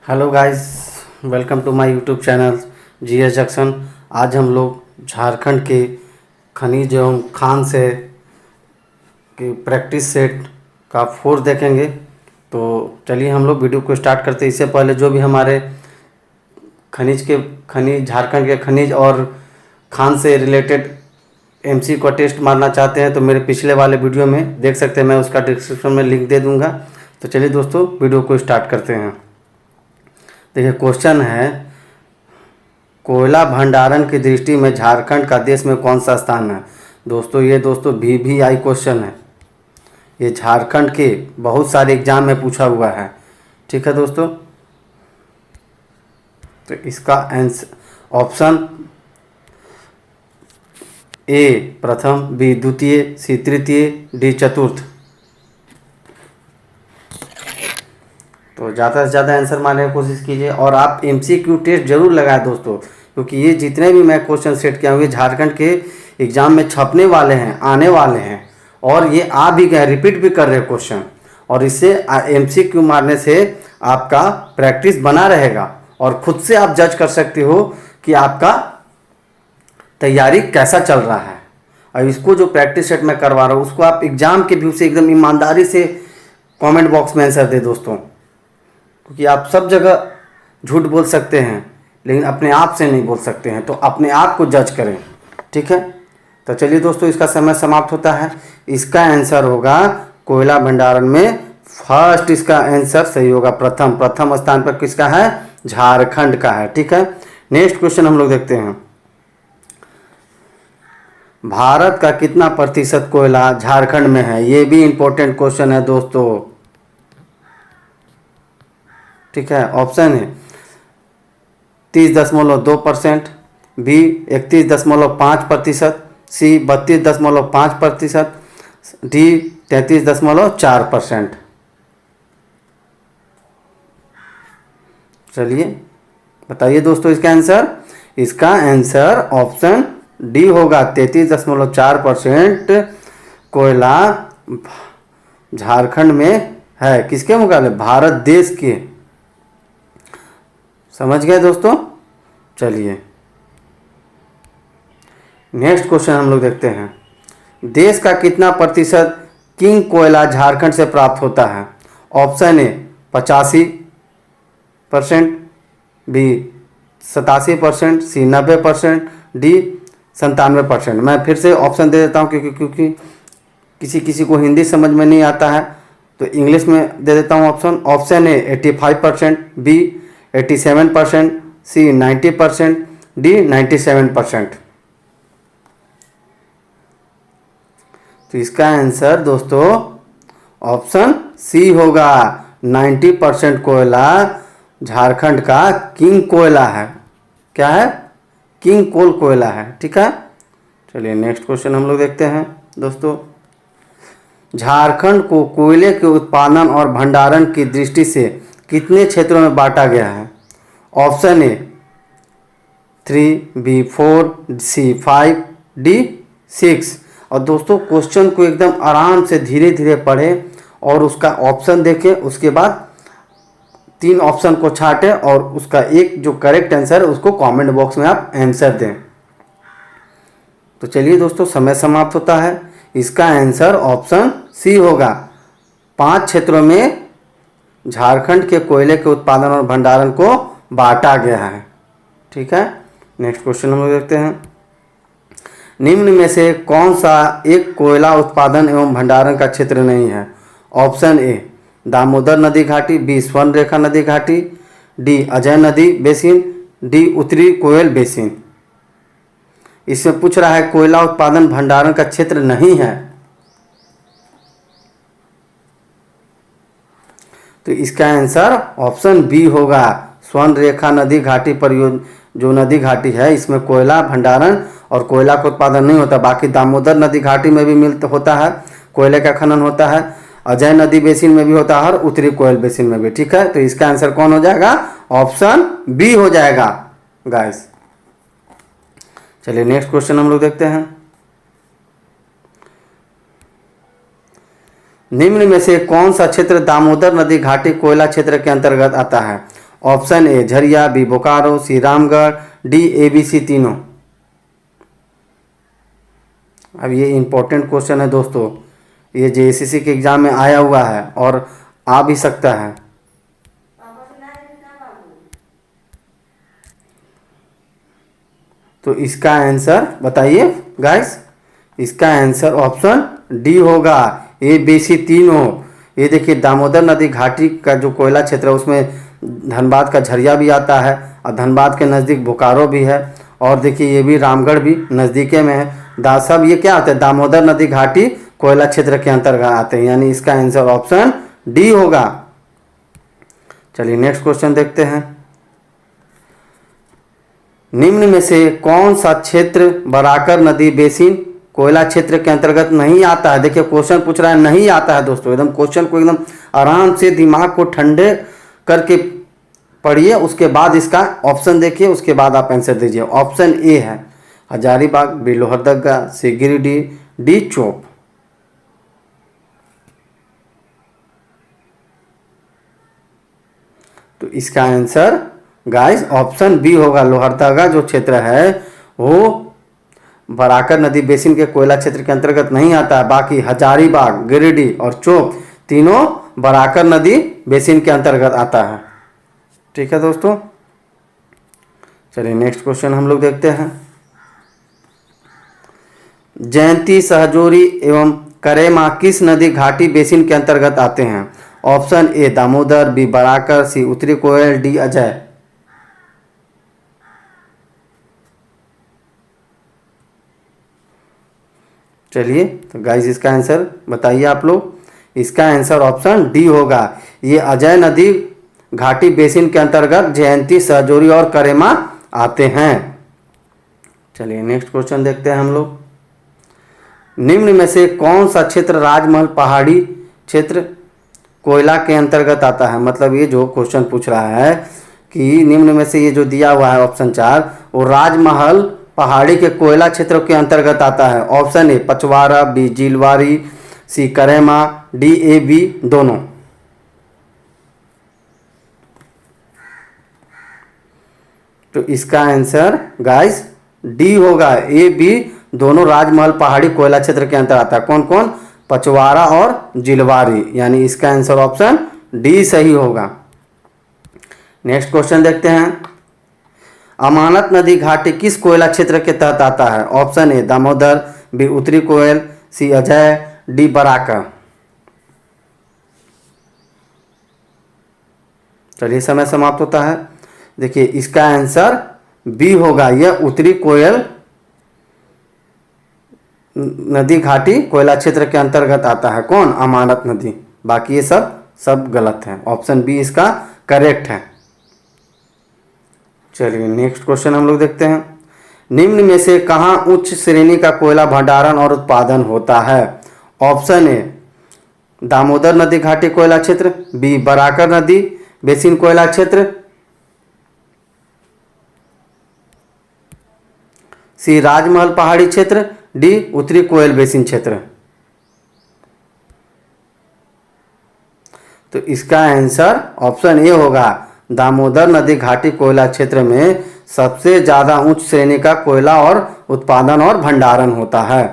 Hello guys, welcome to my YouTube channel GS junction. आज हम लोग झारखंड के खनिज एवं खान से की प्रैक्टिस सेट का फोर्स देखेंगे। तो चलिए हम लोग वीडियो को स्टार्ट करते हैं। इससे पहले जो भी हमारे खनिज झारखंड के खनिज और खान से रिलेटेड एमसी का टेस्ट मारना चाहते हैं तो मेरे पिछले वाले वीडियो में देख सकते हैं, मैं उसका डिस्क्रिप्शन में लिंक दे दूंगा। तो चलिए दोस्तों वीडियो को स्टार्ट करते हैं। देखिए क्वेश्चन है, कोयला भंडारण की दृष्टि में झारखंड का देश में कौन सा स्थान है। दोस्तों ये VVI क्वेश्चन है, ये झारखंड के बहुत सारे एग्जाम में पूछा हुआ है। ठीक है दोस्तों, तो इसका आंसर ऑप्शन ए प्रथम, बी द्वितीय, सी तृतीय, डी चतुर्थ। तो ज़्यादा से ज़्यादा आंसर मारने की कोशिश कीजिए और आप MCQ टेस्ट जरूर लगाएं दोस्तों, क्योंकि ये जितने भी मैं क्वेश्चन सेट किया हूँ ये झारखंड के एग्जाम में छपने वाले हैं, आने वाले हैं, और ये आ भी गए, रिपीट भी कर रहे हैं क्वेश्चन। और इससे MCQ मारने से आपका प्रैक्टिस बना रहेगा और खुद से आप जज कर सकते हो कि आपका तैयारी कैसा चल रहा है। और इसको जो प्रैक्टिस सेट मैं करवा रहा हूँ उसको आप एग्जाम के व्यू से एकदम ईमानदारी से कमेंट बॉक्स में आंसर दे दोस्तों, क्योंकि आप सब जगह झूठ बोल सकते हैं लेकिन अपने आप से नहीं बोल सकते हैं, तो अपने आप को जज करें। ठीक है, तो चलिए दोस्तों इसका समय समाप्त होता है। इसका आंसर होगा कोयला भंडारण में फर्स्ट, इसका आंसर सही होगा प्रथम स्थान पर किसका है, झारखंड का है। ठीक है, नेक्स्ट क्वेश्चन हम लोग देखते हैं। भारत का कितना प्रतिशत कोयला झारखंड में है। ये भी इंपॉर्टेंट क्वेश्चन है दोस्तों। ठीक है, ऑप्शन है 30.2%, बी 31.5%, सी 32.5%, डी 33.4%। चलिए बताइए दोस्तों इसका आंसर। इसका आंसर ऑप्शन डी होगा, 33.4% कोयला झारखंड में है। किसके मुकाबले, भारत देश के। समझ गए दोस्तों। चलिए नेक्स्ट क्वेश्चन हम लोग देखते हैं। देश का कितना प्रतिशत किंग कोयला झारखंड से प्राप्त होता है। Option A 85%, B 87%, C 90%, D 97%। मैं फिर से ऑप्शन दे देता हूँ क्योंकि किसी किसी को हिंदी समझ में नहीं आता है तो इंग्लिश में दे देता हूँ option. Option A 85%, B 87%, C 90%, D 97%। तो इसका आंसर दोस्तों ऑप्शन सी होगा, 90% कोयला झारखंड का किंग कोयला है। क्या है, किंग कोल कोयला है। ठीक है, चलिए नेक्स्ट क्वेश्चन हम लोग देखते हैं दोस्तों। झारखंड को कोयले के उत्पादन और भंडारण की दृष्टि से कितने क्षेत्रों में बांटा गया है। Option A 3, B 4, C 5, D 6। और दोस्तों क्वेश्चन को एकदम आराम से धीरे धीरे पढ़ें और उसका ऑप्शन देखें, उसके बाद 3 ऑप्शन को छाटें और उसका एक जो करेक्ट आंसर है उसको कमेंट बॉक्स में आप आंसर दें। तो चलिए दोस्तों समय समाप्त होता है। इसका आंसर ऑप्शन सी होगा, 5 क्षेत्रों में झारखंड के कोयले के उत्पादन और भंडारण को बांटा गया है। ठीक है, नेक्स्ट क्वेश्चन हम लोग देखते हैं। निम्न में से कौन सा एक कोयला उत्पादन एवं भंडारण का क्षेत्र नहीं है। ऑप्शन ए दामोदर नदी घाटी, बी स्वर्ण रेखा नदी घाटी, डी अजय नदी बेसिन, डी उत्तरी कोयल बेसिन। इसमें पूछ रहा है कोयला उत्पादन भंडारण का क्षेत्र नहीं है, तो इसका आंसर ऑप्शन बी होगा, स्वर्ण रेखा नदी घाटी पर जो नदी घाटी है इसमें कोयला भंडारण और कोयला का उत्पादन नहीं होता। बाकी दामोदर नदी घाटी में भी होता है, कोयले का खनन होता है, अजय नदी बेसिन में भी होता है और उत्तरी कोयल बेसिन में भी। ठीक है, तो इसका आंसर कौन हो जाएगा, ऑप्शन बी हो जाएगा गाइस। चलिए नेक्स्ट क्वेश्चन हम लोग देखते हैं। निम्न में से कौन सा क्षेत्र दामोदर नदी घाटी कोयला क्षेत्र के अंतर्गत आता है। Option A Jharia, B Bokaro, C Ramgarh, D ABC तीनों। अब ये इम्पोर्टेंट क्वेश्चन है दोस्तों, ये JSCC के एग्ज़ाम में आया हुआ है और आ भी सकता है। तो इसका आंसर बताइए गाइस, इसका आंसर ऑप्शन डी होगा, ABC तीनों। ये देखिए दामोदर नदी घाटी का जो कोयला क्षेत्र है उसमें धनबाद का झरिया भी आता है और धनबाद के नज़दीक बोकारो भी है, और देखिए ये भी रामगढ़ भी नज़दीके में है। सब ये क्या होता है, दामोदर नदी घाटी कोयला क्षेत्र के अंतर्गत आते हैं, यानी इसका आंसर ऑप्शन डी होगा। चलिए नेक्स्ट क्वेश्चन देखते हैं। निम्न में से कौन सा क्षेत्र बराकर नदी बेसिन कोयला क्षेत्र के अंतर्गत नहीं आता है? देखिए क्वेश्चन पूछ रहा है नहीं आता है दोस्तों, एकदम क्वेश्चन को एकदम आराम से दिमाग को ठंडे करके पढ़िए, उसके बाद इसका ऑप्शन देखिए, उसके बाद आप आंसर दीजिए। ऑप्शन ए है हजारीबाग, बी लोहरदगा, सी गिरिडीह, डी चोप। तो इसका आंसर गाइस ऑप्शन बी होगा, लोहरदगा जो क्षेत्र है वो बराकर नदी बेसिन के कोयला क्षेत्र के अंतर्गत नहीं आता है। बाकी हजारीबाग, गिरिडीह और चोप तीनों बराकर नदी बेसिन के अंतर्गत आता है। ठीक है दोस्तों, चलिए नेक्स्ट क्वेश्चन हम लोग देखते हैं। जयंती, सहजोरी एवं करेमा किस नदी घाटी बेसिन के अंतर्गत आते हैं? Option A Damodar, B Barakar, C Uttari Koel, D Ajay. चलिए तो गाइस इसका आंसर बताइए आप लोग। इसका आंसर ऑप्शन डी होगा, ये अजय नदी घाटी बेसिन के अंतर्गत जयंती, सहजोरी और करेमा आते हैं। चलिए नेक्स्ट क्वेश्चन देखते हैं हम लोग। निम्न में से कौन सा क्षेत्र राजमहल पहाड़ी क्षेत्र कोयला के अंतर्गत आता है? मतलब ये जो क्वेश्चन पूछ रहा है कि निम्न में से ये जो दिया हुआ है ऑप्शन 4 वो राजमहल पहाड़ी के कोयला क्षेत्र के अंतर्गत आता है। Option A Pachwara, B Jilwari, C Karema, D AB दोनों। तो इसका आंसर गाइस डी होगा, AB दोनों राजमहल पहाड़ी कोयला क्षेत्र के अंतर्गत आता है। कौन कौन? पचवारा और जिलवारी, यानी इसका आंसर ऑप्शन डी सही होगा। नेक्स्ट क्वेश्चन देखते हैं। अमानत नदी घाटी किस कोयला क्षेत्र के तहत आता है? ऑप्शन ए दामोदर, बी उत्तरी कोयल, सी अजय, डी बराकर। चलिए समय समाप्त होता है। देखिए इसका आंसर बी होगा, यह उत्तरी कोयल नदी घाटी कोयला क्षेत्र के अंतर्गत आता है। कौन? अमानत नदी। बाकी ये सब गलत है, ऑप्शन बी इसका करेक्ट है। चलिए नेक्स्ट क्वेश्चन हम लोग देखते हैं। निम्न में से कहाँ उच्च श्रेणी का कोयला भंडारण और उत्पादन होता है? ऑप्शन ए दामोदर नदी घाटी कोयला क्षेत्र, बी बराकर नदी बेसिन कोयला क्षेत्र, सी राजमहल पहाड़ी क्षेत्र, डी उत्तरी कोयल बेसिन क्षेत्र। तो इसका आंसर ऑप्शन ए होगा, दामोदर नदी घाटी कोयला क्षेत्र में सबसे ज़्यादा उच्च श्रेणी का कोयला और उत्पादन और भंडारण होता है।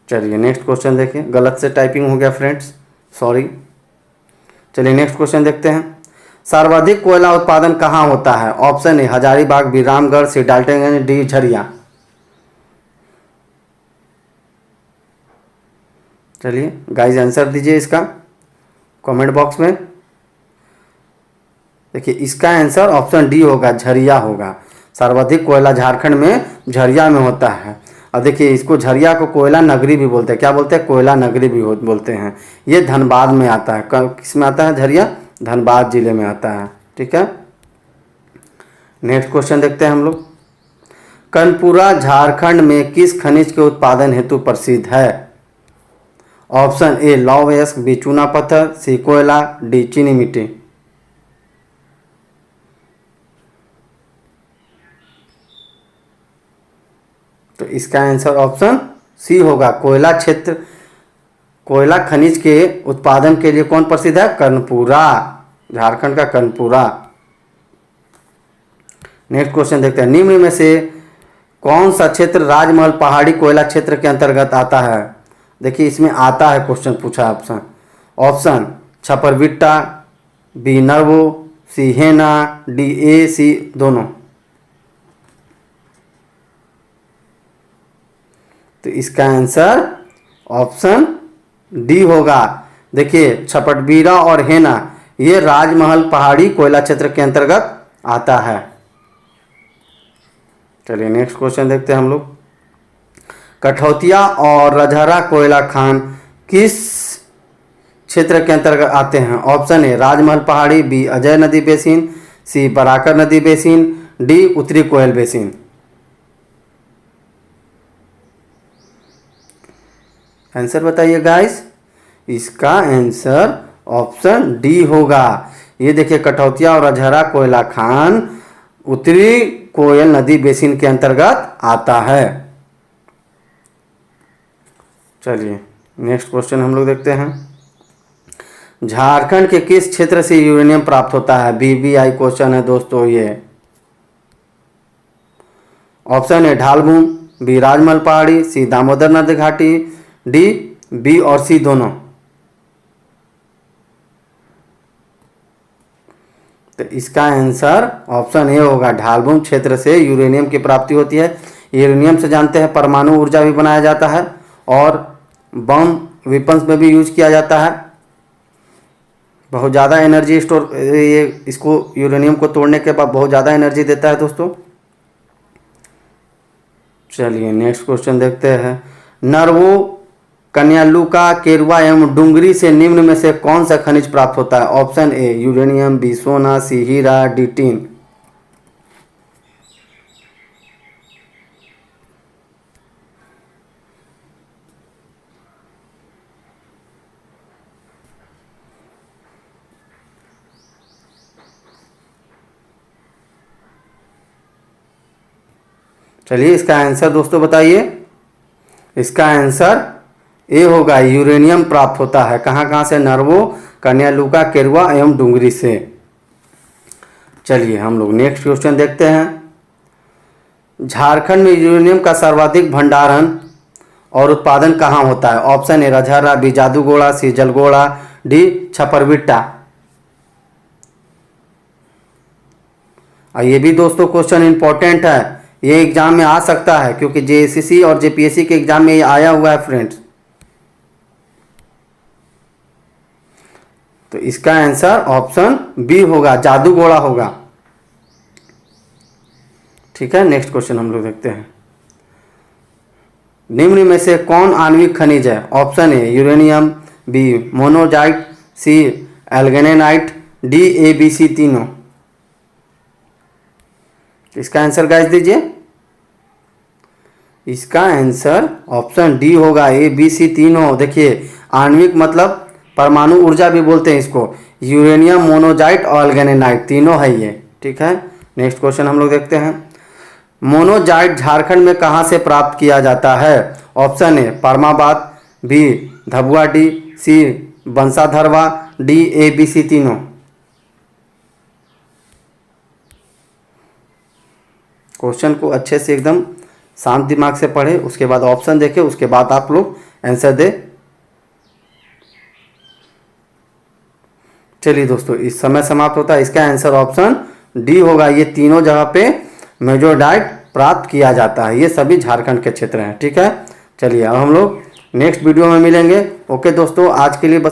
चलिए नेक्स्ट क्वेश्चन देखिए, गलत से टाइपिंग हो गया फ्रेंड्स, सॉरी। चलिए नेक्स्ट क्वेश्चन देखते हैं। सर्वाधिक कोयला उत्पादन कहाँ होता है? Option A Hazaribagh, B Ramgarh, C Daltonganj, D Jharia. चलिए गाइस आंसर दीजिए इसका कमेंट बॉक्स में। देखिए इसका आंसर ऑप्शन डी होगा, झरिया होगा। सर्वाधिक कोयला झारखंड में झरिया में होता है। और देखिए इसको झरिया को कोयला नगरी भी बोलते हैं। क्या बोलते हैं? कोयला नगरी भी बोलते हैं। ये धनबाद में आता है। किस में आता है झरिया? धनबाद जिले में आता है। ठीक है, नेक्स्ट क्वेश्चन देखते हैं हम लोग। कर्णपुरा झारखंड में किस खनिज के उत्पादन हेतु प्रसिद्ध है? ऑप्शन ए लौह अयस्क, बी चूना पत्थर, सी कोयला, डी चीनी मिट्टी। तो इसका आंसर ऑप्शन सी होगा, कोयला क्षेत्र, कोयला खनिज के उत्पादन के लिए कौन प्रसिद्ध है? कर्णपुरा, झारखंड का कर्णपुरा। नेक्स्ट क्वेश्चन देखते हैं, निम्न में से कौन सा क्षेत्र राजमहल पहाड़ी कोयला क्षेत्र के अंतर्गत आता है? देखिए इसमें आता है क्वेश्चन पूछा option. Option Chhaparbitta, B Narwo, C Hena, D A C दोनों। तो इसका आंसर ऑप्शन डी होगा। देखिए छपटबीरा और हेना ये राजमहल पहाड़ी कोयला क्षेत्र के अंतर्गत आता है। चलिए नेक्स्ट क्वेश्चन देखते हैं हम लोग, कठौतिया और रजहरा कोयला खान किस क्षेत्र के अंतर्गत आते हैं? ऑप्शन ए राजमहल पहाड़ी, बी अजय नदी बेसिन, सी बराकर नदी बेसिन, डी उत्तरी कोयल बेसिन। आंसर बताइए गाइस। इसका आंसर ऑप्शन डी होगा। ये देखिए कठौतिया और रजहरा कोयला खान उत्तरी कोयल नदी बेसिन के अंतर्गत आता है। चलिए नेक्स्ट क्वेश्चन हम लोग देखते हैं, झारखंड के किस क्षेत्र से यूरेनियम प्राप्त होता है? बीबीआई क्वेश्चन है दोस्तों ये। ऑप्शन ए ढालभूम, बी राजमहल पहाड़ी, सी दामोदर नदी घाटी, डी बी और सी दोनों। तो इसका आंसर ऑप्शन ए होगा, ढालभूम क्षेत्र से यूरेनियम की प्राप्ति होती है। यूरेनियम से जानते हैं परमाणु ऊर्जा भी बनाया जाता है और बम वेपन्स में भी यूज किया जाता है। बहुत ज़्यादा एनर्जी स्टोर, ये इसको यूरेनियम को तोड़ने के बाद बहुत ज़्यादा एनर्जी देता है दोस्तों। चलिए नेक्स्ट क्वेश्चन देखते हैं, नरवो, कन्यालुका, केरुआ एवं डुंगरी से निम्न में से कौन सा खनिज प्राप्त होता है? ऑप्शन ए यूरेनियम, बी सोना, सी हीरा, डी टीन। चलिए इसका आंसर दोस्तों बताइए। इसका आंसर ए होगा, यूरेनियम प्राप्त होता है। कहाँ कहाँ से? नरवो, कन्यालुका, केरुआ एवं डुंगरी से। चलिए हम लोग नेक्स्ट क्वेश्चन देखते हैं, झारखंड में यूरेनियम का सर्वाधिक भंडारण और उत्पादन कहाँ होता है? Option A Rajhara, B Jadugora, C Jalgora, D Chhaparbitta. और ये भी दोस्तों क्वेश्चन इंपॉर्टेंट है, ये एग्जाम में आ सकता है क्योंकि जेएसएससी और जेपीएससी के एग्जाम में ये आया हुआ है फ्रेंड्स। तो इसका आंसर ऑप्शन बी होगा, जादूगोड़ा होगा। ठीक है नेक्स्ट क्वेश्चन हम लोग देखते हैं, निम्न में से कौन आणविक खनिज है? Option A uranium, B monazite, C एल्गेनेनाइट, डी ए बी सी तीनों। इसका आंसर गाइस दीजिए। इसका आंसर ऑप्शन डी होगा, ए बी सी तीनों। देखिए आणविक मतलब परमाणु ऊर्जा भी बोलते हैं इसको, यूरेनियम, मोनोजाइट और एल्गेनेनाइट तीनों है ये। ठीक है नेक्स्ट क्वेश्चन हम लोग देखते हैं, मोनोजाइट झारखंड में कहाँ से प्राप्त किया जाता है? Option A Parmabad, B Dhabua डी, C Bansadharwa, D A B C तीनों। क्वेश्चन को अच्छे से एकदम शांत दिमाग से पढ़े, उसके बाद ऑप्शन देखें, उसके बाद आप लोग आंसर दे। चलिए दोस्तों इस समय समाप्त होता है। इसका आंसर ऑप्शन डी होगा, ये तीनों जगह पे मोनोजाइट प्राप्त किया जाता है। ये सभी झारखंड के क्षेत्र हैं। ठीक है चलिए अब हम लोग नेक्स्ट वीडियो में मिलेंगे। ओके दोस्तों आज के लिए बस